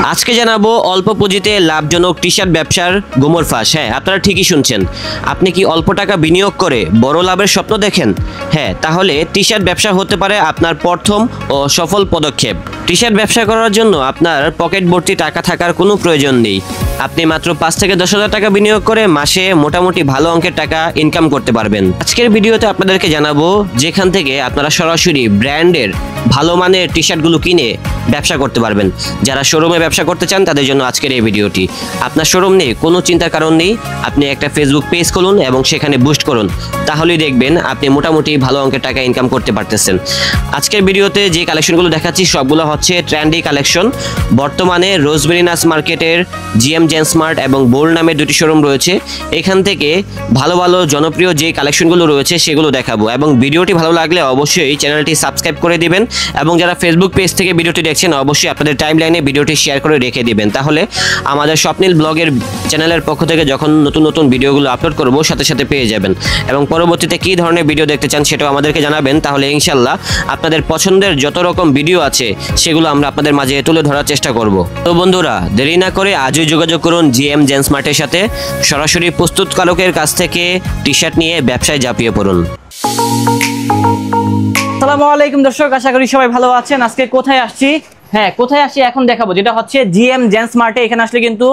আজকে জানাবো অল্প পুঁজিতে লাভজনক টি-শার্ট ব্যবসার গোমর ফাঁস। হ্যাঁ, আপনারা ঠিকই শুনছেন। আপনি কি অল্প টাকা বিনিয়োগ করে বড় লাভের স্বপ্ন দেখেন? হ্যাঁ, তাহলে টি-শার্ট ব্যবসা হতে পারে আপনার প্রথম ও সফল পদক্ষেপ। টি-শার্ট ব্যবসা করার জন্য আপনার পকেট ভর্তি টাকা থাকার কোনো প্রয়োজন নেই। আপনি মাত্র 5 থেকে 10,000 টাকা বিনিয়োগ করে মাসে মোটামুটি ভালো অঙ্কের টাকা ইনকাম করতে পারবেন। আজকের ভিডিওতে আপনাদেরকে জানাবো যেখান থেকে আপনারা সরাসরি ব্র্যান্ডের ভালো মানের টি-শার্টগুলো কিনে ব্যবসা করতে পারবেন। যারা শোরুমে ব্যবসা করতে চান তাদের জন্য আজকের এই ভিডিওটি। আপনার শোরুম নেই, কোনো চিন্তার কারণ নেই। আপনি একটা ফেসবুক পেজ খুলুন এবং সেখানে বুস্ট করুন, তাহলেই দেখবেন আপনি মোটামুটি ভালো অঙ্কের টাকা ইনকাম করতে পারতেছেন। আজকের ভিডিওতে যে কালেকশনগুলো দেখাচ্ছি সবগুলো হচ্ছে ট্রেন্ডি কালেকশন। বর্তমানে রোজমেরিনাস মার্কেটের জিএম জেন্সমার্ট এবং বোল্ড নামের দুটি শোরুম রয়েছে। এখান থেকে ভালো ভালো জনপ্রিয় যে কালেকশনগুলো রয়েছে সেগুলো দেখাবো, এবং ভিডিওটি ভালো লাগলে অবশ্যই চ্যানেলটি সাবস্ক্রাইব করে দিবেন, এবং যারা ফেসবুক পেজ থেকে ভিডিওটি দেখছেন অবশ্যই আপনাদের টাইমলাইনে ভিডিওটি শেয়ার করে রেখে দিবেন। তাহলে আমাদের স্বপ্নিল ব্লগের চ্যানেলের পক্ষ থেকে যখন নতুন নতুন ভিডিওগুলো আপলোড করব সাথে সাথে পেয়ে যাবেন, এবং পরবর্তীতে কী ধরনের ভিডিও দেখতে চান সেটাও আমাদেরকে জানাবেন। তাহলে ইনশাল্লাহ আপনাদের পছন্দের যত রকম ভিডিও আছে সেগুলো আমরা আপনাদের মাঝে তুলে ধরার চেষ্টা করব। তো বন্ধুরা, দেরি না করে আজই যোগাযোগ করুন জিএম জেন্সমার্টের সাথে। সরাসরি প্রস্তুতকারকের কাছ থেকে টি-শার্ট নিয়ে ব্যবসায় ঝাঁপিয়ে পড়ুন। আসসালামু আলাইকুম দর্শক, আশা করি সবাই ভালো আছেন। আজকে কোথায় আসছি? হ্যাঁ, কোথায় আসছি এখন দেখাবো, যেটা হচ্ছে জিএম জেন্সমার্টে। এখানে আসলে কিন্তু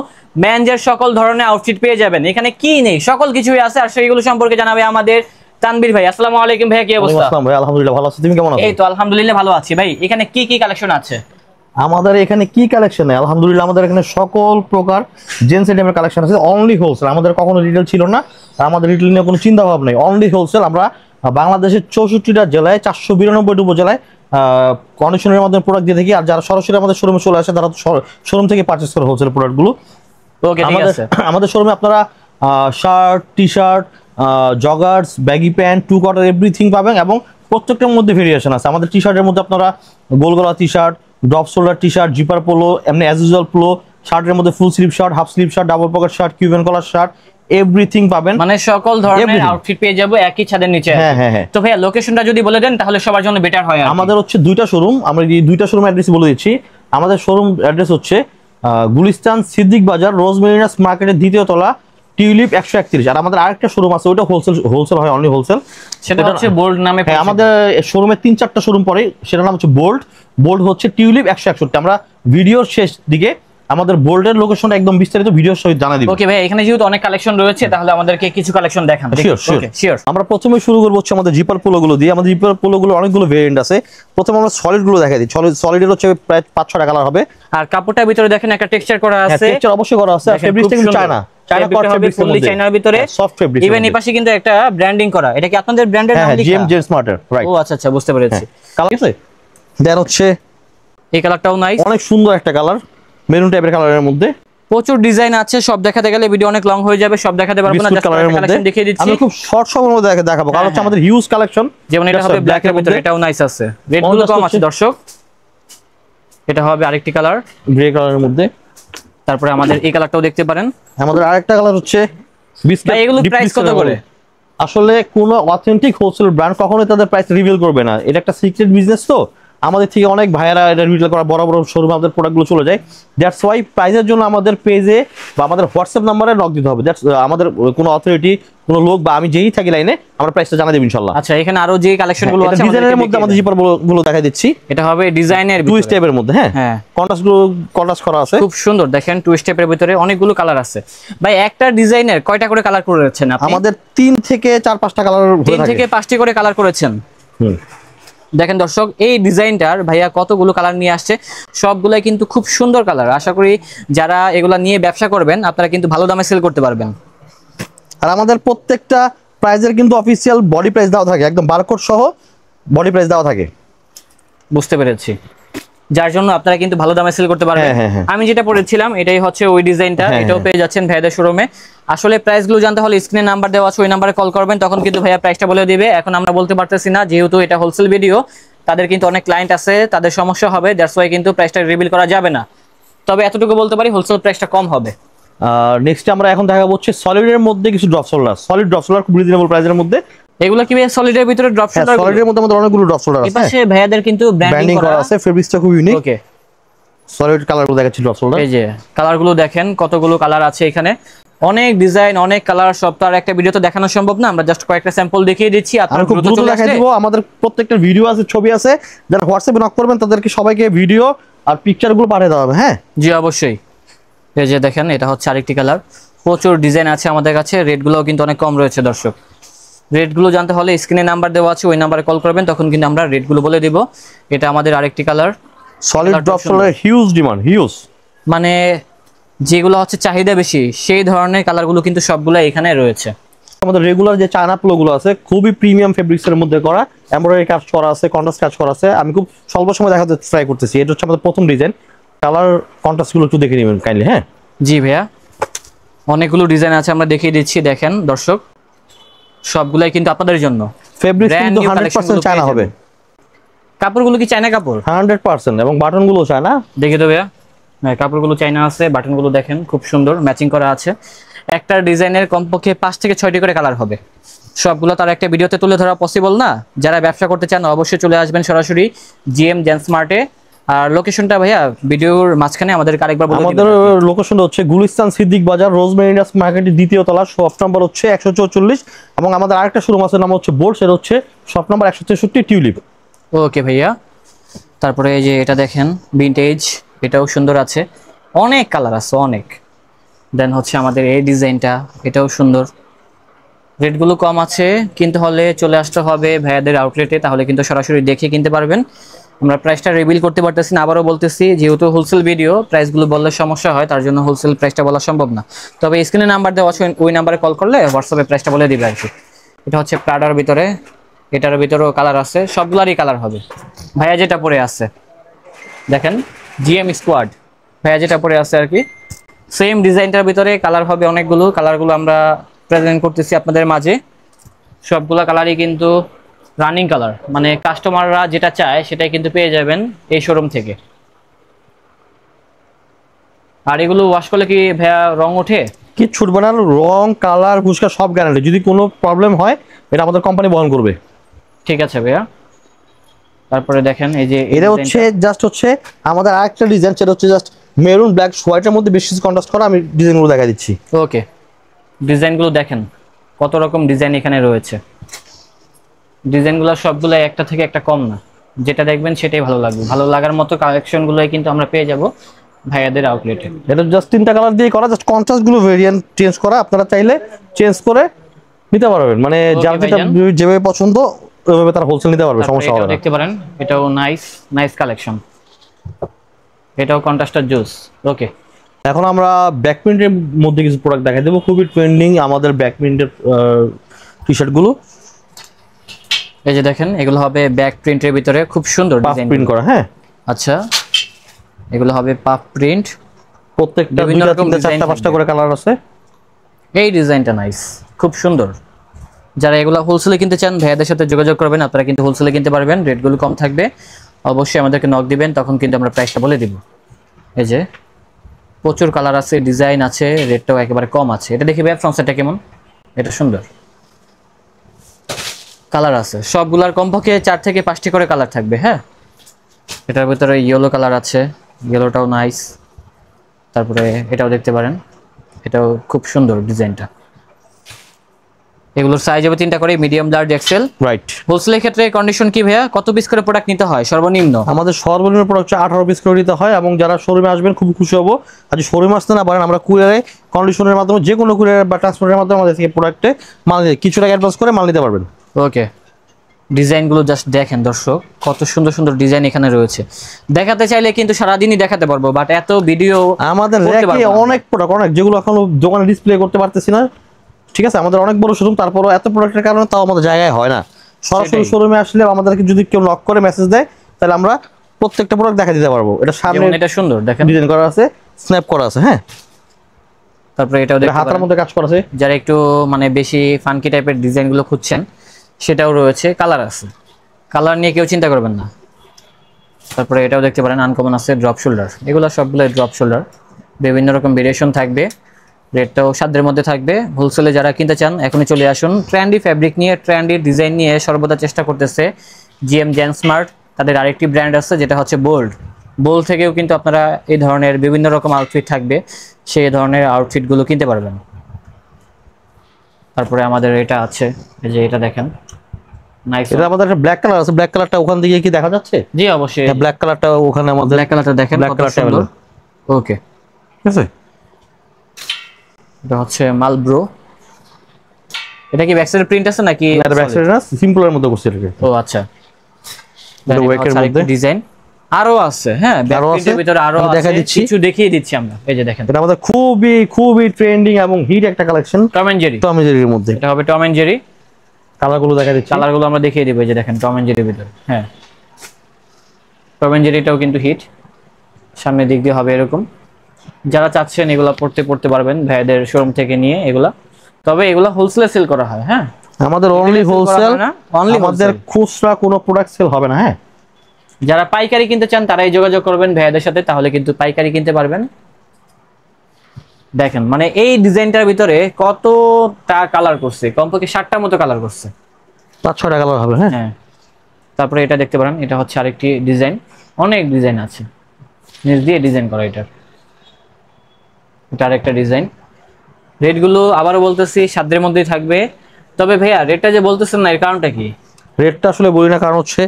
মেনজের সকল ধরনের আউটফিট পেয়ে যাবেন। এখানে কি নেই সকল কিছুই আছে, আর সেইগুলো সম্পর্কে জানাবে আমাদের তানবীর ভাই। আসসালামু আলাইকুম ভাই, কি অবস্থা? আসসালাম ভাই, আলহামদুলিল্লাহ ভালো আছি। তুমি কেমন আছো? এই তো আলহামদুলিল্লাহ ভালো আছি ভাই। এখানে কি কি কালেকশন আছে? আমাদের এখানে কি কালেকশন? আলহামদুলিল্লাহ আমাদের এখানে সকল প্রকার জেন্টস আইটেমের কালেকশন আছে। অনলি হোলসেল, আমাদের কখনো রিটেল ছিল না, আমাদের রিটেল নিয়ে কোনো চিন্তা ভাবনা নেই। Only wholesale. আমরা বাংলাদেশের 64টা জেলায় 492টি উপজেলায় কন্ডিশনের মাধ্যমে প্রোডাক্ট দিয়ে থাকি। আর যারা সরাসরি আমাদের শোরুমে চলে আসে তারা শোরুম থেকে পারচেস করে হোলসেল প্রোডাক্টগুলো। আমাদের শোরুমে আপনারা shirt, T shirt, joggers, baggy pants, two quarter everything পাবেন, এবং প্রত্যেকটার মধ্যে ভেরিয়েশন আছে। আমাদের টি শার্টের মধ্যে আপনারা গোল গলা T shirt, drop shoulder T shirt, zipper polo, এমনি অ্যাজ ইউজুয়াল পোলো, শার্টের মধ্যে full sleeve shirt, half sleeve shirt, double pocket shirt, Cuban collar shirt, everything পাবেন। মানে সকল ধরনের আউটফিট পেয়ে যাবো একই ছাদের নিচে। হ্যাঁ হ্যাঁ হ্যাঁ। তো ভাইয়া লোকেশনটা যদি বলে দেন তাহলে সবার জন্য বেটার হয়। আমাদের হচ্ছে দুইটা শোরুম, আমরা এই দুইটা শোরুম অ্যাড্রেস বলে দিচ্ছি। আমাদের শোরুম অ্যাড্রেস হচ্ছে গুলিস্তান সিদ্দিক বাজার, রোজমেরিনাস মার্কেটের দ্বিতীয় তলা, টিউলিপ 131। আর আমাদের আরেকটা শোরুম আছে, ওটা হোলসেল হয়, অনলি হোলসেল, সেটা হচ্ছে বোল্ড নামে। হ্যাঁ, আমাদের শোরুমে 3-4টা শোরুম পরে, সেটার নাম হচ্ছে বোল্ড হচ্ছে টিউলিপ 161। আমরা ভিডিওর শেষ দিকে আমাদের বোল্ডের লোকেশনটা একদম বিস্তারিত ভিডিওর সহিত জানাই দিব। ওকে ভাই, এখানে যেহেতু অনেক কালেকশন রয়েছে তাহলে আমাদেরকে কিছু কালেকশন দেখান। শিওর। আমরা প্রথমে শুরু করব হচ্ছে আমাদের জিপার পোলোগুলো দিয়ে। আমাদের জিপার পোলোগুলো অনেকগুলো ভেরিয়েন্ট আছে। প্রথমে আমরা সলিড গুলো দেখাই দিই। সলিডের হচ্ছে প্রায় 5-6টা কালার হবে। আর কাপড়টার ভিতরে দেখেন একটা টেক্সচার করা আছে। টেক্সচার অবশ্যই করা আছে। আর ফেব্রিকটা কিন্তু চায়না কট ফেব্রিক্স এর মধ্যে, চায়নার ভিতরে সফট ফেব্রিক। ইভেন এই পাশে কিন্তু একটা ব্র্যান্ডিং করা। এটা কি আপনাদের ব্র্যান্ডের নাম লেখা? GM জেন্সমার্টের, right. ও আচ্ছা আচ্ছা, বুঝতে পেরেছি। কালার আছে। দেন হচ্ছে এই কালারটাও নাইস, অনেক সুন্দর একটা কালার, মেরুন টাইপের কালারের মধ্যে। প্রচুর ডিজাইন আছে, সব দেখাতে গেলে ভিডিও অনেক লং হয়ে যাবে, সব দেখাতে পারবো না। জাস্ট কালেকশন দেখিয়ে দিচ্ছি। আমি খুব শর্ট সময়ের মধ্যে দেখাবো, কারণ হচ্ছে আমাদের হিউজ কালেকশন। যেমন এটা হবে ব্ল্যাক এর ভিতরে, এটাও নাইস আছে। রেড গুলো কম আছে দর্শক। এটা হবে আরেকটি কালার, গ্রে কালারের মধ্যে। তারপরে আমাদের এই কালারটাও দেখতে পারেন। আমাদের আরেকটা কালার হচ্ছে বিস্কিট। এগুলো প্রাইস কত করে? আসলে কোন অথেন্টিক হোলসেল ব্র্যান্ড কখনোই তাদের প্রাইস রিভিল করবে না। এটা একটা সিক্রেট বিজনেস, তো আমাদের থেকে অনেক ভাইয়ারা এটা রিটেল করা বড় বড় শোরুমে আমাদের প্রোডাক্টগুলো চলে যায়। দ্যাটস ওয়াই প্রাইসের জন্য আমাদের পেজে বা আমাদের হোয়াটসঅ্যাপ নাম্বারে নক দিতে হবে। দ্যাটস আমাদের কোনো অথরিটি, কোনো লোক বা আমি যেই থাকি লাইনে, আমরা প্রাইসটা জানা দেব ইনশাআল্লাহ। আচ্ছা, এখানে আরো যে কালেকশনগুলো আছে ডিজাইনের মধ্যে আমাদের জিপার গুলো দেখাই দিচ্ছি। এটা হবে ডিজাইনের টু স্টেপের মধ্যে। হ্যাঁ, কন্ট্রাস্ট করা আছে, খুব সুন্দর। দেখেন টু স্টেপের ভিতরে অনেকগুলো কালার আছে। ভাই একটা ডিজাইনের কয়টা করে কালার করেছেন আপনি? আমাদের 3 থেকে 4-5টা কালার হয়ে থাকে। 3 থেকে 5টি করে কালার করেছেন। দেখেন দর্শক, এই ডিজাইনটার ভাইয়া কতগুলো কালার নিয়ে আসছে, সবগুলাই কিন্তু খুব সুন্দর কালার। আশা করি যারা এগুলা নিয়ে ব্যবসা করবেন আপনারা কিন্তু ভালো দামে সেল করতে পারবেন। আর আমাদের প্রত্যেকটা প্রাইজের কিন্তু অফিসিয়াল বডি প্রাইস দেওয়া থাকে, একদম বারকোড সহ বডি প্রাইস দেওয়া থাকে। বুঝতে পেরেছি, যার জন্য আপনারা কিন্তু ভালো দামে সেল করতে পারবেন। আমি যেটা পড়েছিলাম এটাই হচ্ছে ওই ডিজাইনটা, এটাও পেয়ে যাচ্ছেন ভাইয়াদের শোরুমে। আসলে প্রাইসগুলো জানতে হলে স্ক্রিনে নাম্বার দেওয়া আছে, ওই নাম্বারে কল করবেন, তখন কিন্তু ভাইয়া প্রাইসটা বলে দিবে। এখন আমরা বলতে পারতেছি না, যেহেতু এটা হোলসেল ভিডিও, তাদের কিন্তু অনেক ক্লায়েন্ট আছে, তাদের সমস্যা হবে। দ্যাটস ওয়াই কিন্তু প্রাইসটা রিভিল করা যাবে না। তবে এতটুকু বলতে পারি, হোলসেল প্রাইসটা কম হবে। নেক্সট আমরা এখন দেখাবো হচ্ছে সলিডের মধ্যে কিছু drop shoulder. Solid drop shoulder খুব রিজনেবল প্রাইসের মধ্যে। এগুলো কি ভাই সলিডের ভিতরে ড্রপ শোল্ডার? সলিডের মধ্যে আমাদের অনেকগুলো ড্রপ শোল্ডার আছে। এই পাশে ভাইয়াদের কিন্তু ব্র্যান্ডিং করা আছে, ফেব্রিক্সটা খুব ইউনিক। ওকে, সলিড কালারগুলো দেখাচ্ছি ড্রপ শোল্ডার। এই যে কালারগুলো দেখেন, কতগুলো কালার আছে এখানে, অনেক ডিজাইন, অনেক কালার, সব তো আর একটা ভিডিওতে দেখানো সম্ভব না। আমরা জাস্ট কয়েকটা স্যাম্পল দেখিয়ে দিচ্ছি, আমি আপনারা খুব দ্রুত দেখাই দিব। আমাদের প্রত্যেকটা ভিডিও আছে, ছবি আছে, যারা হোয়াটসঅ্যাপে নক করবেন তাদেরকে সবাইকে ভিডিও আর পিকচারগুলো পাঠিয়ে দেওয়া হবে। হ্যাঁ জি অবশ্যই। এই যে দেখেন, এটা হচ্ছে আরেকটি কালার, প্রচুর ডিজাইন আছে আমাদের কাছে, রেটগুলোও কিন্তু অনেক কম রয়েছে দর্শক। রেটগুলো জানতে হলে স্ক্রিনে নাম্বার দেওয়া আছে, ওই নাম্বারে কল করবেন, তখন কিন্তু আমরা রেটগুলো বলে দিব। এটা আমাদের আরেকটি colour, solid drop shoulder, huge demand, huge, মানে যেগুলো হচ্ছে চাহিদা বেশি সেই ধরনের কালারগুলো কিন্তু সবগুলো এখানে রয়েছে। আমাদের রেগুলার যে চায়না পোলোগুলো আছে খুবই প্রিমিয়াম ফেব্রিক্সের মধ্যে করা, এমব্রয়ডারি কাজ করা আছে, কন্ট্রাস্ট কাজ করা আছে। আমি খুব স্বল্প সময় দেখাতে ট্রাই করতেছি। এটা হচ্ছে আমাদের প্রথম ডিজাইন। কালার কন্ট্রাস্টগুলো একটু দেখে নেবেন কাইন্ডলি। হ্যাঁ জি ভাইয়া, অনেকগুলো ডিজাইন আছে, আমরা দেখিয়ে দিচ্ছি। দেখেন দর্শক, সবগুলাই কিন্তু আপনাদের জন্য। ফেব্রিক্স Brand কিন্তু new 100% collection গুলো চায়না পেয়ে হবে, কাপড়গুলো কি চায়না কাপড়? 100%, এবং বাটনগুলো চায়না। দেখে তো ভাইয়া, হ্যাঁ কাপড়গুলো চায়না আছে, বাটনগুলো দেখেন খুব সুন্দর ম্যাচিং করা আছে। একটা ডিজাইনের কমপক্ষে 5 থেকে 6টি করে কালার হবে। সবগুলো তার একটা ভিডিওতে তুলে ধরা পসিবল না। যারা ব্যবসা করতে চান অবশ্যই চলে আসবেন সরাসরি জিএম জেন্টস মার্টে। আর লোকেশনটা ভাইয়া ভিডিওর মাঝখানে আমাদের আরেকবার বলে দিবেন। আমাদের লোকেশনটা হচ্ছে গুলিস্তান সিদ্দিক বাজার, রোজমেরি ইন্ডাস্ট্রি মার্কেটের দ্বিতীয় তলা, শপ নাম্বার হচ্ছে 144। এবং আমাদের আরেকটা শোরুম আছে, নাম হচ্ছে বোর্ড, সেটা হচ্ছে শপ নাম্বার 163 টিউলিপ। ওকে ভাইয়া, তারপরে এই যে এটা দেখেন ভিনটেজ, এটাও সুন্দর আছে, অনেক কালার আছে অনেক। দেন হচ্ছে আমাদের এই ডিজাইনটা, এটাও সুন্দর। রেটগুলো কম আছে, কিন্তু হলে চলে আসতে হবে ভাইয়াদের আউটলেটে, তাহলে কিন্তু সরাসরি দেখে কিনতে পারবেন। আমরা প্রাইসটা রিভিল করতে পারতেছি না, আবারও বলতেছি, যেহেতু হোলসেল ভিডিও প্রাইসগুলো বললে সমস্যা হয়, তার জন্য হোলসেল প্রাইসটা বলা সম্ভব না। তবে স্ক্রিনে নাম্বার দেওয়া আছে, ওই নাম্বারে কল করলে হোয়াটসঅ্যাপে প্রাইসটা বলে দিবে আর কি। এটা হচ্ছে প্রাডার ভিতরে, এটার ভিতরেও কালার আছে, সবগুলারই কালার হবে। ভাইয়া যেটা পরে আছে দেখেন, জিএম স্কোয়াড ভাইয়া যেটা পরে আছে আর কি, সেম ডিজাইনটার ভিতরে কালার হবে অনেকগুলো। কালারগুলো আমরা প্রেজেন্ট করতেছি আপনাদের মাঝে। সবগুলা কালারই কিন্তু রানিং কালার, মানে কাস্টমাররা যেটা চায় সেটাই কিন্তু পেয়ে যাবেন এই শোরুম থেকে। আর এগুলো ওয়াশ করলে কি ভাইয়া রং ওঠে? কিচ্ছু উঠবে না, রং কালার ফুসকা সব গ্যারান্টি। যদি কোনো প্রবলেম হয় এটা আমাদের কোম্পানি বহন করবে। ঠিক আছে ভাইয়া, তারপরে দেখেন এই যে এটা হচ্ছে জাস্ট হচ্ছে আমাদের আরেকটা ডিজাইন, সেটা হচ্ছে জাস্ট মেরুন ব্ল্যাক হোয়াইটের মধ্যে বেশি কন্ট্রাস্ট করা। আমি ডিজাইনগুলো দেখা দিচ্ছি। ওকে, ডিজাইনগুলো দেখেন কত রকম ডিজাইন এখানে রয়েছে। ডিজাইনগুলো সবগুলো একটা থেকে একটা কম না, যেটা দেখবেন সেটাই ভালো লাগবে। ভালো লাগার মতো কালেকশনগুলোই কিন্তু আমরা পেয়ে যাব ভাইয়াদের আউটলেটে। এটা জাস্ট 3টা কালার দিয়ে করা, জাস্ট কন্ট্রাস্টগুলো ভেরিয়েন্ট চেঞ্জ করা। আপনারা চাইলে চেঞ্জ করে নিতে পারবেন, মানে যার যেটা যেভাবে পছন্দ ওইভাবে তারা হোলসেল নিতে পারবে, সমস্যা হবে না। দেখতে পারেন এটাও নাইস কালেকশন, এটাও কন্ট্রাস্টার জুস। ওকে, এখন আমরা ব্যাক প্রিন্টের মধ্যে কিছু প্রোডাক্ট দেখাই দেবো, খুবই ট্রেন্ডিং আমাদের ব্যাক প্রিন্টের টি শার্টগুলো। এই যে দেখেন, এগুলো হবে ব্যাক প্রিন্টের ভিতরে, খুব সুন্দর ডিজাইন প্রিন্ট করা। হ্যাঁ আচ্ছা, এগুলো হবে পাফ প্রিন্ট, প্রত্যেকটা বিভিন্ন 2টা রকম 3টা ডিজাইন 4টা 5টা করে কালার আছে। এই ডিজাইনটা নাইস, খুব সুন্দর। যারা এগুলো হোলসেলে কিনতে চান ভাইয়াদের সাথে যোগাযোগ করবেন, আপনারা কিন্তু হোলসেলে কিনতে পারবেন, রেটগুলো কম থাকবে। অবশ্যই আমাদেরকে নক দিবেন, তখন কিন্তু আমরা প্রাইসটা বলে দিব। এই যে প্রচুর কালার আছে, ডিজাইন আছে, রেটটাও একেবারে কম আছে। এটা দেখি ভাইয়া ফ্রন্ট সাইডটা কেমন, এটা সুন্দর কালার আছে। সবগুলার কমপক্ষে 4 থেকে 5টি করে কালার থাকবে। হ্যাঁ, এটার ভিতরে ইয়েলো কালার আছে, ইয়েলোটাও নাইস। তারপরে এটাও দেখতে পারেন, এটাও খুব সুন্দর ডিজাইনটা। এগুলোর সাইজ হবে 3টা করে, মিডিয়াম, লার্জ, এক্সেল। রাইট। হোলসেলের ক্ষেত্রে কন্ডিশন কি ভাইয়া, কত পিস করে প্রোডাক্ট নিতে হয় সর্বনিম্ন? আমাদের সর্বনিম্ন প্রোডাক্ট 18 পিস করে নিতে হয়, এবং যারা শোরুমে আসবেন খুব খুশি হবো। আর যদি শোরুমে আসতে না পারেন, আমরা কুরিয়ারে কন্ডিশনের মাধ্যমে, যে কোনো কুরিয়ার বা ট্রান্সপোর্টের মাধ্যমে আমাদের থেকে প্রোডাক্টে মাল নিতে, কিছু টাকা অ্যাডভান্স করে মাল নিতে পারবেন। ওকে, ডিজাইনগুলো জাস্ট দেখেন দর্শক, কত সুন্দর সুন্দর ডিজাইন এখানে রয়েছে। দেখাতে চাইলে কিন্তু সারাদিনই দেখাতে পারবো, বাট এত ভিডিও আমাদের র্যাকে অনেক প্রোডাক্ট, অনেক, যেগুলো এখনো দোকানে ডিসপ্লে করতে পারতেছি না। ঠিক আছে, আমাদের অনেক বড় শোরুম, তারপরও এত প্রোডাক্টের কারণে তাও আমাদের জায়গায় হয় না। সরাসরি শোরুমে আসলে আমাদেরকে যদি কেউ নক করে মেসেজ দেয়, তাহলে আমরা প্রত্যেকটা প্রোডাক্ট দেখা দিতে পারবো। এটা সামনে, এটা সুন্দর দেখেন, ডিজাইন করা আছে, স্ন্যাপ করা আছে। হ্যাঁ, তারপরে এটাও দেখতে হাতার পারেন, মধ্যে কাজ করা আছে। যারা একটু মানে বেশি ফানকি টাইপের ডিজাইনগুলো খুঁজছেন সেটাও রয়েছে, কালার আছে, কালার নিয়ে কেউ চিন্তা করবেন না। তারপরে এটাও দেখতে পারেন, আনকমন আছে, ড্রপ শোল্ডার। এগুলো সবগুলো ড্রপ শোল্ডার, বিভিন্ন রকম ভেরিয়েশন থাকবে, রেটটাও সাধ্যের মধ্যে থাকবে। হোলসেলে যারা কিনতে চান এখনই চলে আসুন। ট্রেন্ডি ফ্যাব্রিক নিয়ে, ট্রেন্ডি ডিজাইন নিয়ে সর্বদা চেষ্টা করতেছে জিএম জেন্টস মার্ট। তাদের আরেকটি ব্র্যান্ড আছে যেটা হচ্ছে বোল্ড। বোল থেকেও কিন্তু আপনারা এই ধরনের বিভিন্ন রকম আউটফিট থাকবে, সেই ধরনের আউটফিট গুলো কিনতে পারবেন। তারপরে আমাদের এটা আছে, এই যে এটা দেখেন, নাইস। এটা আমাদের একটা ব্ল্যাক কালার আছে, ব্ল্যাক কালারটা ওখান থেকে কি দেখা যাচ্ছে? জি অবশ্যই, ব্ল্যাক কালারটা ওখানে আমাদের, ব্ল্যাক কালারটা দেখেন ব্ল্যাক কত কালারটা সুন্দর। ওকে, ঠিক আছে। এটা হচ্ছে মালব্রো। এটা কি ব্যাক সাইডে প্রিন্ট আছে নাকি? এটা ব্যাক সাইড না, সিম্পলের মধ্যে করছি এটাকে। ও আচ্ছা, এটা ওয়েকের মধ্যে ডিজাইন আরো আছে। হ্যাঁ, ব্যাক প্রিন্টের ভিতরে আরো আছে, দেখা দিচ্ছি, কিছু দেখিয়ে দিচ্ছি আমরা। এই যে দেখেন, এটা আমাদের খুবই খুবই ট্রেন্ডিং এবং হিট একটা collection, Tom and Jerry. Tom and জেরির মধ্যে। এটা হবে টম এন্ড জেরি। কালারগুলো দেখা দিচ্ছি, কালারগুলো আমরা দেখিয়ে দিব। এই যে দেখেন, টম এন্ড জেরির ভিতরে। হ্যাঁ, টম এন্ড জেরিটাও কিন্তু হিট। সামনের দিক দিয়ে হবে এরকম। যারা চাচ্ছেন এগুলা পড়তে পারবেন ভাইদের শোরুম থেকে নিয়ে এগুলা। তবে এগুলা হোলসেলে সেল করা হয়। হ্যাঁ, আমাদের অনলি হোলসেল, অনলি আমাদের খুচরা কোনো প্রোডাক্ট সেল হবে না। হ্যাঁ, যারা পাইকারি কিনতে চান তারাই যোগাযোগ করবেন ভাইয়াদের সাথে, তাহলে কিন্তু পাইকারি কিনতে পারবেন। দেখেন মানে এই ডিজাইনটার ভিতরে কতটা কালার করছে, কমপক্ষে 60টার মতো কালার করছে, 5-6টা কালার হবে। হ্যাঁ, হ্যাঁ। তারপরে এটা দেখতে পারেন, এটা হচ্ছে আরেকটি ডিজাইন, অনেক ডিজাইন আছে নিচ দিয়ে ডিজাইন করা। এটা আরেকটা ডিজাইন। রেটগুলো আবারও বলতেছি সাধ্যের মধ্যেই থাকবে। তবে ভাইয়া রেটটা যে বলতেছেন না, এর কারণটা কি? রেটটা আসলে বলি না, কারণ হচ্ছে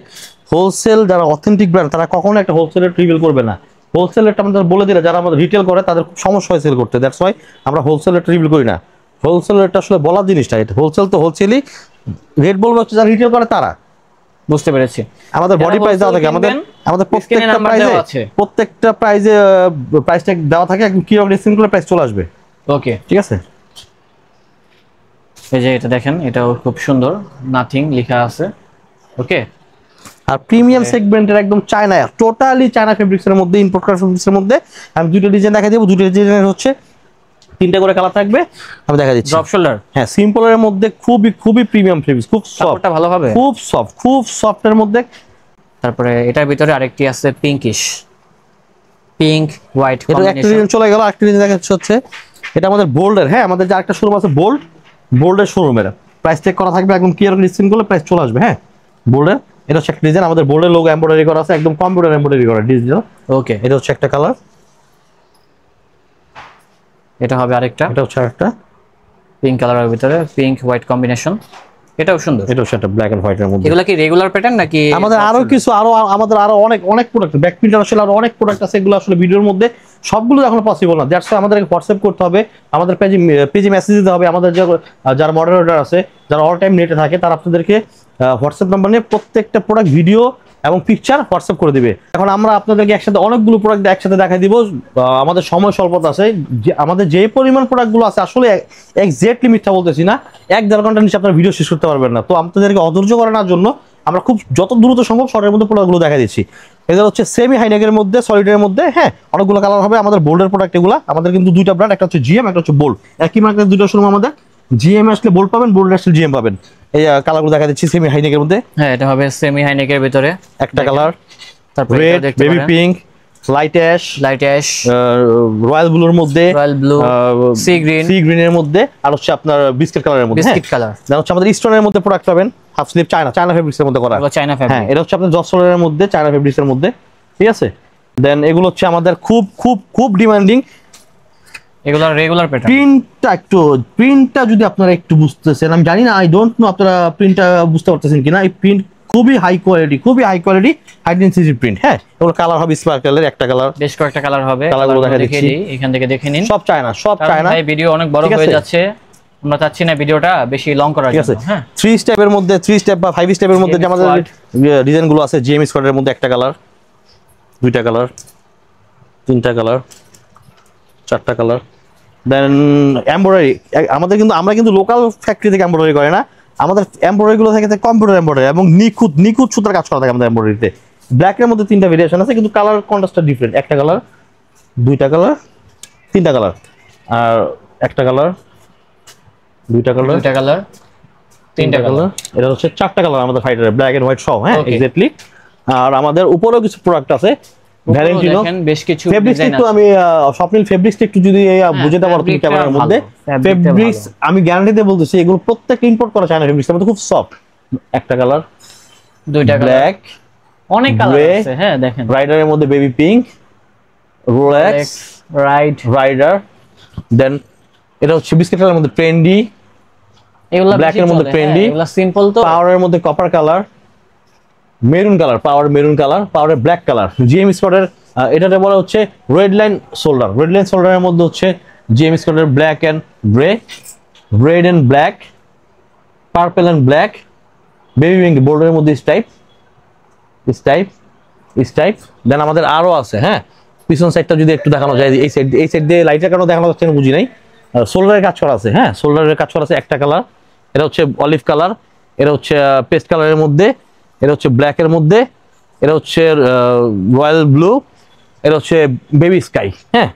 হোলসেল যারা অথেন্টিক ব্র্যান্ড তারা কখনো একটা হোলসেল রেট রিভিল করবে না। হোলসেল রেটটা আমাদের বলে দিলে যারা আমাদের রিটেল করে তাদের খুব সমস্যা হয় সেল করতে, দ্যাটস ওয়াই আমরা হোলসেল রেট রিভিল করি না। হোলসেল রেটটা আসলে বলার জিনিসটা, এটা হোলসেল তো হোলসেলই, রেট বলবো হচ্ছে যারা রিটেল করে তারা। বুঝতে পেরেছি। আমাদের বডি প্রাইস দেওয়া থাকে, আমাদের প্রত্যেকটা প্রাইজে প্রাইস ট্যাগ দেওয়া থাকে, একদম কি রকম ডিসকাউন্ট করে প্রাইস চলে আসবে। ওকে, ঠিক আছে। এই যে এটা দেখেন, এটাও খুব সুন্দর, নাথিং লেখা আছে। ওকে, আর প্রিমিয়াম সেগমেন্টের একদম চায়না, টোটালি চায়না ফেব্রিক্সের মধ্যে, ইম্পোর্ট করা ফেব্রিক্সের মধ্যে আমি দুটো ডিজাইন দেখা দেবো। দুটো ডিজাইন হচ্ছে 3টা করে কালার থাকবে, আমি দেখা দিচ্ছি। ড্রপ শোল্ডার, হ্যাঁ, সিম্পলের মধ্যে খুবই খুবই প্রিমিয়াম ফেব্রিক্স, খুব সফট, ভালো হবে, খুব সফটের মধ্যে। তারপরে এটার ভিতরে আরেকটি আছে পিঙ্কিশ, পিঙ্ক হোয়াইট এটা একটা ডিজাইন চলে গেল। আরেকটা ডিজাইন দেখা হচ্ছে এটা আমাদের বোল্ডের। হ্যাঁ, আমাদের যে আরেকটা শোরুম আছে বোল্ডের শোরুমের প্রাইস চেক করা থাকবে, একদম ক্লিয়ার ডিসকাউন্ট করলে প্রাইস চলে আসবে। হ্যাঁ, বোল্ডের এটা হচ্ছে একটা ডিজাইন, আমাদের বোল্ডের লোগো এমব্রয়ডারি করা আছে, একদম কম্পিউটার এমব্রয়ডারি করা ডিজাইন। ওকে, এটা হচ্ছে একটা কালার, এটা হবে আরেকটা, এটা হচ্ছে আরেকটা পিঙ্ক কালারের ভিতরে পিঙ্ক হোয়াইট কম্বিনেশন, এটাও সুন্দর। এটা হচ্ছে একটা ব্ল্যাক এন্ড হোয়াইট এর মধ্যে। এগুলা কি রেগুলার প্যাটার্ন নাকি? আমাদের আরো কিছু আমাদের আরো অনেক প্রোডাক্ট, ব্যাক প্রিন্টার আসলে আরো অনেক প্রোডাক্ট আছে, এগুলো আসলে ভিডিওর মধ্যে সবগুলো এখনো পসিবল না। দ্যাটস আমাদের হোয়াটসঅ্যাপ করতে হবে, আমাদের পেজে মেসেজ দিতে হবে। আমাদের যারা মডারেটর আছে, যারা অল টাইম নেটে থাকে, তারা আপনাদেরকে হোয়াটসঅ্যাপ নাম্বার নিয়ে প্রত্যেকটা প্রোডাক্ট ভিডিও এবং পিকচার হোয়াটসঅ্যাপ করে দিবে। এখন আমরা আপনাদেরকে একসাথে অনেকগুলো প্রোডাক্ট একসাথে দেখাই দিব, আমাদের সময় স্বল্পতা আছে। আমাদের যে পরিমাণ প্রোডাক্টগুলো আছে আসলে এক্স্যাক্টলি মিথ্যা বলতেছি না, 1-1.5 ঘন্টার নিচে আপনার ভিডিও শেষ করতে পারবেন না। তো আপনাদেরকে অধৈর্য করানোর জন্য আমরা খুব যত দ্রুত সম্ভব শর্টের মধ্যে প্রোডাক্টগুলো দেখা দিচ্ছি। এগুলো হচ্ছে সেমি হাইনেকের মধ্যে, সলিডের মধ্যে। হ্যাঁ, অনেকগুলো কালার হবে। আমাদের বোল্ডের প্রোডাক্ট এগুলো, আমাদের কিন্তু দুইটা ব্র্যান্ড, একটা হচ্ছে জিএম, একটা হচ্ছে বোল্ড। একই মার্কেটের দুটো শোরুম আমাদের, জিএম আসলে বোল্ড পাবেন, বোল্ড আসলে জিএম পাবেন। এই কালারগুলো দেখা দিচ্ছি সেমি হাইনেকের মধ্যে। হ্যাঁ, এটা হবে সেমি হাইনেকের ভিতরে একটা কালার, তারপরে red, baby pink, light ash, royal ব্লুর মধ্যে, রয়্যাল ব্লু, সি গ্রিনের মধ্যে, আর হচ্ছে আপনার বিস্কিট কালারের মধ্যে। বিস্কিট কালার, হচ্ছে আমাদের স্টোনের মধ্যে প্রোডাক্ট পাবেন, হাফ স্লিভ চায়না ফেব্রিক্সের মধ্যে করা। China fabric. হ্যাঁ, এটা হচ্ছে আপনার জসলের মধ্যে, চায়না ফেব্রিক্সের মধ্যে। ঠিক আছে। দেন এগুলো হচ্ছে আমাদের খুব খুব খুব ডিমান্ডিং, এগুলো রেগুলার প্যাটার্ন। প্রিন্টটা যদি আপনারা একটু বুঝতেছেন, আমি জানি না, আই ডোন্ট নো আপনারা প্রিন্টটা বুঝতে পারতেছেন কিনা। এই প্রিন্ট খুবই high quality, high density print. হ্যাঁ, এগুলো কালার হবে স্পার্কেলের, একটা কালার, বেশ কয়েকটা কালার হবে। কালারগুলো দেখা দিচ্ছি, এখান থেকে দেখে নিন। সব চায়না। ভাই ভিডিও অনেক বড় হয়ে যাচ্ছে, আমরা চাচ্ছি না ভিডিওটা বেশি লং করার জন্য। হ্যাঁ, 3 স্টেপের মধ্যে, 3 স্টেপ বা 5 স্টেপের মধ্যে যে আমাদের ডিজাইনগুলো আছে, জিএম স্কোয়াডের মধ্যে একটা কালার, দুইটা কালার, তিনটা কালার, চারটা কালার। দেন এমব্রয়ডারি, আমরা কিন্তু লোকাল ফ্যাক্টরি থেকে এমব্রয়ডারি করে না, আমাদের এমব্রয়ডারি গুলো থাকে কম্পিউটার এমব্রয়ডারি এবং নিখুঁত সুতার কাজ করা থাকে আমাদের এমব্রয়ডারিতে। ব্ল্যাকের মধ্যে 3টা ভেরিয়েশন আছে, কিন্তু কালার কন্ট্রাস্টটা ডিফারেন্ট। একটা কালার, দুইটা কালার, তিনটা কালার, আর একটা কালার, দুইটা কালার, তিনটা কালার। এটা হচ্ছে 4টা কালার আমাদের ফাইটারের, ব্ল্যাক এন্ড হোয়াইট সহ। হ্যাঁ, এক্স্যাক্টলি। আর আমাদের উপরেও কিছু প্রোডাক্ট আছে, ভ্যালেন্টিনো বেশ কিছু ফেব্রিক্স। একটু আমি স্বপ্নিল ফেব্রিক্সটা একটু যদি বুঝাতে পারো তুমি ক্যামেরার মধ্যে, ফেব্রিক্স আমি গ্যারান্টি দিয়ে বলতেছি এগুলো প্রত্যেকটা ইম্পোর্ট করা চায়না ফেব্রিক্স, আমাদের খুব সফট। একটা কালার, দুইটা ব্ল্যাক, অনেক কালার আছে, হ্যাঁ দেখেন রাইডারের মধ্যে বেবি পিঙ্ক, রোলেক্স রাইডার, দেন এটা হচ্ছে বিস্কিট কালারের মধ্যে ট্রেন্ডি, এগুলা ব্ল্যাক এর মধ্যে ট্রেন্ডি, এগুলা সিম্পল তো, পাওয়ারের মধ্যে copper colour, maroon colour, power maroon colour, পাওয়ারের ব্ল্যাক কালার, জিএম স্পটের এটাতে বলা হচ্ছে red line shoulder, red line শোল্ডারের মধ্যে হচ্ছে জিএম স্পটের black and grey, red and black, purple and black, baby pink বোর্ডের মধ্যে স্টাইপ, দেন আমাদের আরো আছে, হ্যাঁ পিছন সাইডটা যদি একটু দেখানো যায়, এই সাইড দিয়ে লাইটের কারণে দেখানো যাচ্ছে না বুঝি নাই, শোল্ডারের কাজ করা আছে, হ্যাঁ শোল্ডারের কাজ করা আছে একটা কালার, এটা হচ্ছে অলিভ কালার, এটা হচ্ছে পেস্ট কালারের মধ্যে, এটা হচ্ছে ব্ল্যাক এর মধ্যে, এটা হচ্ছে রয়্যাল ব্লু, এটা হচ্ছে বেবি স্কাই, হ্যাঁ।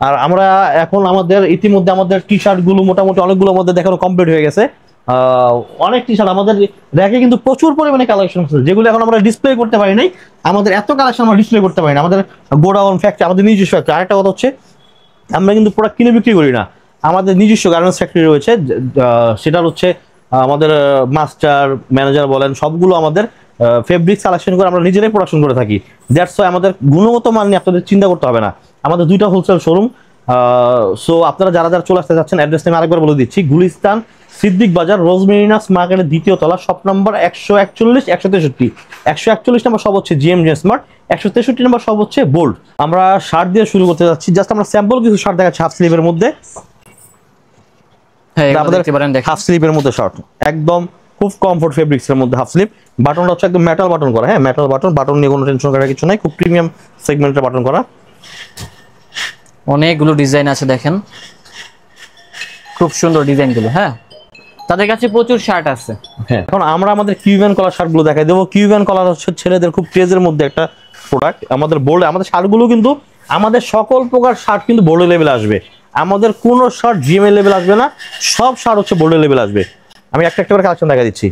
আর আমরা এখন আমাদের ইতিমধ্যে আমাদের টি শার্ট গুলো মোটামুটি অনেকগুলো আমাদের দেখানো কমপ্লিট হয়ে গেছে, অনেক টি শার্ট আমাদের র্যাকে কিন্তু প্রচুর পরিমাণে কালেকশন আছে, যেগুলো এখন আমরা ডিসপ্লে করতে পারি নাই, আমাদের এত কালেকশন আমরা ডিসপ্লে করতে পারি না, আমাদের গোডাউন ফ্যাক্টরি, আমাদের নিজস্ব ফ্যাক্টরি। আরেকটা কথা হচ্ছে আমরা কিন্তু প্রোডাক্ট কিনে বিক্রি করি না, আমাদের নিজস্ব গার্মেন্টস ফ্যাক্টরি রয়েছে, সেটা হচ্ছে আমাদের মাস্টার ম্যানেজার বলেন সবগুলো আমাদের ফেব্রিক্স কালেকশন করে আমরা নিজেরাই প্রোডাকশন করে থাকি। দ্যাটস ওয়াই আমাদের গুণগত মান নিয়ে আপনাদের চিন্তা করতে হবে না। আমাদের দুইটা হোলসেল শোরুম, সো আপনারা যারা যারা চলে আসতে যাচ্ছেন অ্যাড্রেসটা আমি আরেকবার বলে দিচ্ছি, গুলিস্তান সিদ্দিক বাজার রোজমেরিনাস মার্কেটের দ্বিতীয় তলা, শপ নম্বর 141 163, 141 নম্বর সব হচ্ছে জিএম স্মার্ট, 163 নম্বর সব হচ্ছে বোল্ড। আমরা শার্ট দিয়ে শুরু করতে যাচ্ছি, জাস্ট আমরা স্যাম্পল কিছু শার্ট দেখাচ্ছি হাফ স্লিভের মধ্যে, হ্যাঁ আমাদের হাফ স্লিভের মধ্যে শার্ট একদম খুব কমফোর্ট ফেব্রিক্স এর মধ্যে হাফ স্লিভ, বাটনটা হচ্ছে একদম মেটাল বাটন করা, হ্যাঁ মেটাল বাটন নিয়ে কোনো টেনশন করার কিছু নাই, খুব প্রিমিয়াম সেগমেন্টের বাটন করা, অনেকগুলো ডিজাইন আছে দেখেন, খুব সুন্দর ডিজাইনগুলো, হ্যাঁ তাদের কাছে প্রচুর শার্ট আছে। হ্যাঁ এখন আমরা আমাদের কিউবেন কলার শার্টগুলো দেখাই দেবো। কিউবেন কলার হচ্ছে ছেলেদের খুব ক্রেজের মধ্যে একটা প্রোডাক্ট, আমাদের বোল্ডে আমাদের শার্টগুলো কিন্তু আমাদের সকল প্রকার শার্ট কিন্তু বোল্ডে লেভেল আসবে, আমাদের কোনো শার্ট জিএমএ লেভেল আসবে না, সব শার্ট হচ্ছে বোল্ডে লেভেল আসবে। আমি একটা একটা করে কালেকশন দেখা দিচ্ছি,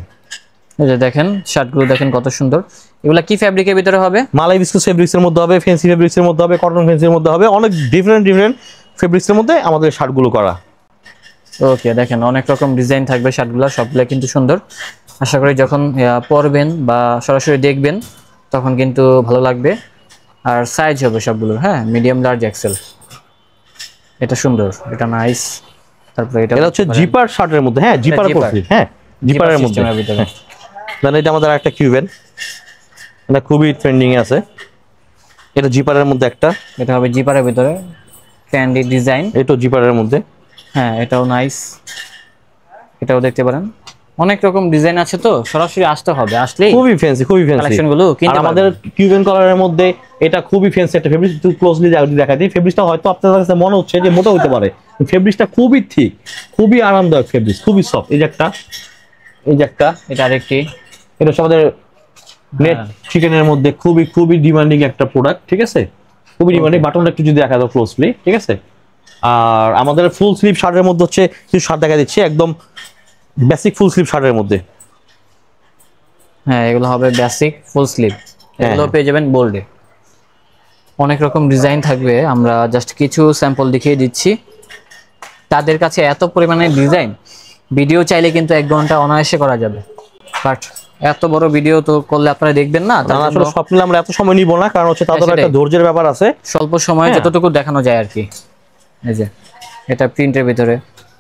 এই যে দেখেন শার্টগুলো দেখেন কত সুন্দর, এগুলা কি ফ্যাব্রিকের ভিতরে হবে? মালাই বিস্কুট ফেব্রিক্স এর মধ্যে হবে, ফ্যান্সি ফেব্রিক্স এর মধ্যে হবে, কটন ফ্যান্সির মধ্যে হবে, অনেক ডিফারেন্ট ফেব্রিক্স এর মধ্যে আমাদের শার্টগুলো করা। ওকে দেখেন অনেক রকম ডিজাইন থাকবে শার্টগুলো, সবগুলো কিন্তু সুন্দর। আশা করি যখন পরবেন বা সরাসরি দেখবেন তখন কিন্তু ভালো লাগবে। আর সাইজ হবে সবগুলো, হ্যাঁ মিডিয়াম লার্জ এক্সেল। এটা সুন্দর, এটা নাইস। তারপরে এটা হচ্ছে জিপার শার্টের মধ্যে, হ্যাঁ জিপার করছি, হ্যাঁ জিপারের মধ্যে। দেন এটা আমাদের একটা কিউবেন, এটা খুবই ট্রেন্ডিং এ আছে, এটা জিপারের মধ্যে একটা, এটা হবে জিপারের ভিতরে ক্যান্ডি ডিজাইন, এটা জিপারের মধ্যে, হ্যাঁ এটাও নাইস, এটাও দেখতে পারেন। অনেক রকম ডিজাইন আছে, তো সরাসরি আসতে হবে, আসলেই খুবই ফ্যান্সি কালেকশনগুলো কিনতে পারবেন। আমাদের কিউবেন কালারের মধ্যে এটা খুবই ফ্যান্সি একটা ফেব্রিক, একটু ক্লোজলি দেখা দিই। ফেব্রিকটা হয়তো আপনাদের কাছে মনে হচ্ছে যে মোটা হতে পারে, ফেব্রিকটা খুবই ঠিক, খুবই আরামদায়ক ফেব্রিক, খুবই সফট। এই যে একটা এটা আরেকটি, এটা হচ্ছে আমাদের নেট চিকেনের মধ্যে খুবই ডিমান্ডিং একটা প্রোডাক্ট, ঠিক আছে খুবই ডিমান্ডিং। বাটনটা একটু যদি দেখা দাও ক্লোজলি, ঠিক আছে। আর আমাদের ফুল স্লিভ শার্টের মধ্যে হচ্ছে কিছু শার্ট দেখা দিচ্ছে, একদম বেসিক ফুল স্লিভ শার্টের মধ্যে, হ্যাঁ এগুলো হবে বেসিক ফুল স্লিভ, এগুলো পেয়ে যাবেন বোল্ডে। অনেক রকম ডিজাইন থাকবে, আমরা জাস্ট কিছু স্যাম্পল দেখিয়ে দিচ্ছি। তাদের কাছে এত পরিমাণে ডিজাইন, ভিডিও চাইলে কিন্তু 1 ঘন্টা অনায়াসে করা যাবে, বাট এত বড় ভিডিও তো করলে আপনারা দেখবেন না। আসলে সব মিলে আমরা এত সময় নিব না, কারণ হচ্ছে তাদের একটা ধৈর্যের ব্যাপার আছে, স্বল্প সময়ে যতটুকু দেখানো যায় আর কি। এই যে এটা প্রিন্টের ভিতরে,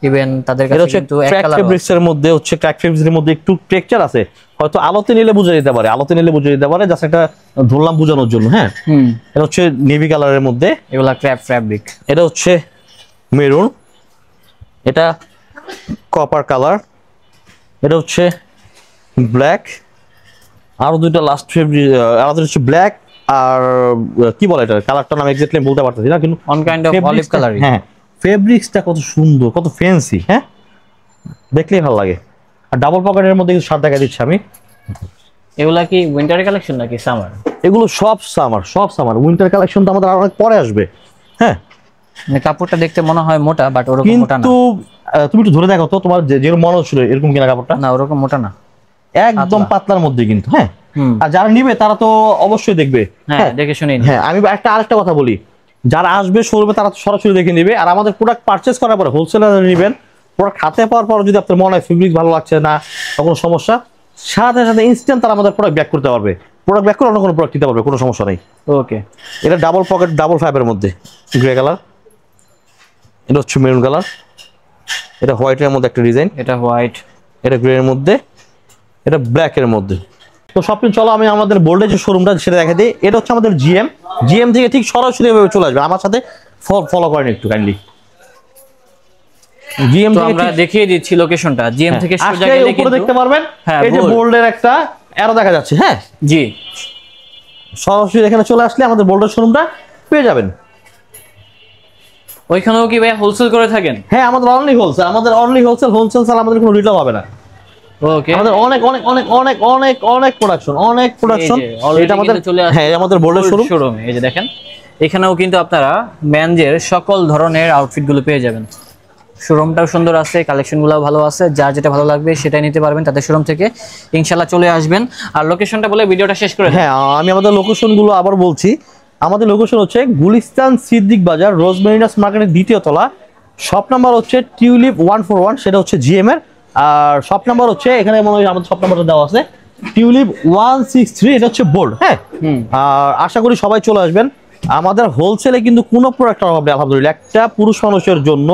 ইভেন তাদের কাছে কিন্তু এক কালার ফেব্রিক্সের মধ্যে হচ্ছে ক্র্যাক ফেব্রিক্সের মধ্যে একটু টেক্সচার আছে, হয়তো আলোতে নিলে বোঝা যেতে পারে, জাস্ট একটা ধরলাম বোঝানোর জন্য, হ্যাঁ। এটা হচ্ছে নেভি কালারের মধ্যে, এগুলা ক্র্যাপ ফ্যাব্রিক, এটা হচ্ছে মেরুন, এটা কপার কালার, এটা হচ্ছে ব্ল্যাক, আরো দুইটা লাস্ট ফেব্রিক, আমাদের হচ্ছে ব্ল্যাক আর কি বলে এটা কালারটা নাম এক্স্যাক্টলি বলতে পারতেছি না, কিন্তু on kind of olive colour. হ্যাঁ ফেব্রিক্সটা কত সুন্দর, কত ফ্যান্সি, হ্যাঁ দেখলেই ভালো লাগে। আর ডাবল পকেটের মধ্যে কিছু শার্ট দেখা দিচ্ছি আমি। এগুলা কি উইন্টার কালেকশন নাকি সামার? এগুলো সব সামার, উইন্টার কালেকশন তো আমাদের আরো অনেক পরে আসবে, হ্যাঁ। মানে কাপড়টা দেখতে মনে হয় মোটা, বাট ওরকম মোটা না। কিন্তু তুমি একটু ধরে দেখো তো, তোমার যেরকম মনে হচ্ছিল এরকম কিনা কাপড়টা? না ওরকম মোটা না, একদম পাতলার মধ্যে কিন্তু, হ্যাঁ। আর যারা নিবে তারা তো অবশ্যই দেখবে, হ্যাঁ দেখে শুনে। হ্যাঁ আমি আরেকটা কথা বলি, যারা আসবে শোরুমে তারা সরাসরি দেখে নিবে, আর আমাদের প্রোডাক্ট পারচেজ করার পরে হোলসেলার নেবেন, প্রোডাক্ট হাতে পাওয়ার পর যদি আপনার মনে হয় ফেব্রিক ভালো লাগছে না, কোনো সমস্যা, সাথে ইনস্ট্যান্ট তারা আমাদের প্রোডাক্ট ব্যাক করতে পারবে। প্রোডাক্ট ব্যাক করে অন্য কোনো প্রোডাক্ট নিতে পারবে, কোনো সমস্যা নেই। ওকে, এটা ডাবল পকেট ডাবল ফাইবারের মধ্যে গ্রে কালার, এটা হচ্ছে মেরুন কালার, এটা হোয়াইটের মধ্যে একটা ডিজাইন, এটা হোয়াইট, এটা গ্রে এর মধ্যে, এটা ব্ল্যাক এর মধ্যে। তো সবকিছু চলো আমি আমাদের বোল্ডের যে শোরুমটা সেটা দেখা দিই। এটা হচ্ছে আমাদের জিএম থেকে ঠিক সরাসরি এভাবে চলে আসবে, আমার সাথে ফলো করেন একটু কাইন্ডলি। জিএম তো থেকে আমরা দেখিয়ে দিচ্ছি লোকেশনটা। জিএম থেকে সোজা আজকে গেলে উপরে কিন্তু দেখতে পারবেন হ্যাঁ, এই যে bold। বোল্ডের একটা অ্যারো দেখা যাচ্ছে। হ্যাঁ, জি, সরাসরি এখানে চলে আসলে আমাদের বোল্ডের শোরুমটা পেয়ে যাবেন। ওইখানেও কি ভাই হোলসেল করে থাকেন? হ্যাঁ, আমাদের অনলি হোলসেল, হোলসেল ছাড়া আমাদের কোনো রিটেল হবে না। ওকে, আমাদের অনেক অনেক অনেক অনেক অনেক অনেক প্রোডাকশন এটা আমাদের চলে আসছে। হ্যাঁ, আমাদের বোল্ডের শোরুম এই যে দেখেন, এখানেও কিন্তু আপনারা মেনজের সকল ধরনের আউটফিট গুলো পেয়ে যাবেন। শোরুমটাও সুন্দর আছে, কালেকশনগুলোও ভালো আছে, যার যেটা ভালো লাগবে সেটাই নিতে পারবেন তাদের শোরুম থেকে। ইনশাআল্লাহ চলে আসবেন। আর লোকেশনটা বলে ভিডিওটা শেষ করে দেন। হ্যাঁ, আমি আমাদের লোকেশনগুলো আবার বলছি। আমাদের লোকেশন হচ্ছে গুলিস্তান সিদ্দিক বাজার, রোজমেরিনাস মার্কেটের 2য় তলা। শপ নাম্বার হচ্ছে টিউলিপ 141, সেটা হচ্ছে জিএম এর। আর শপ নাম্বার হচ্ছে এখানে মনে হয় আমাদের শপ নাম্বারটা দেওয়া আছে, টিউলিপ 163, এটা হচ্ছে বোল্ড। হ্যাঁ, আর আশা করি সবাই চলে আসবেন। আমাদের হোলসেলে কিন্তু কোনো প্রোডাক্ট অভাব নেই আলহামদুলিল্লাহ। একটা পুরুষ মানুষের জন্য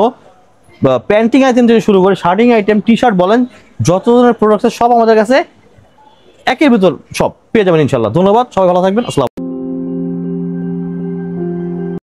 প্যান্টিং আইটেম থেকে শুরু করে শার্টিং আইটেম, টি শার্ট বলেন, যত ধরনের প্রোডাক্ট সব আমাদের কাছে একের ভিতর সব পেয়ে যাবেন ইনশাল্লাহ। ধন্যবাদ, সবাই ভালো থাকবেন। আসসালাম।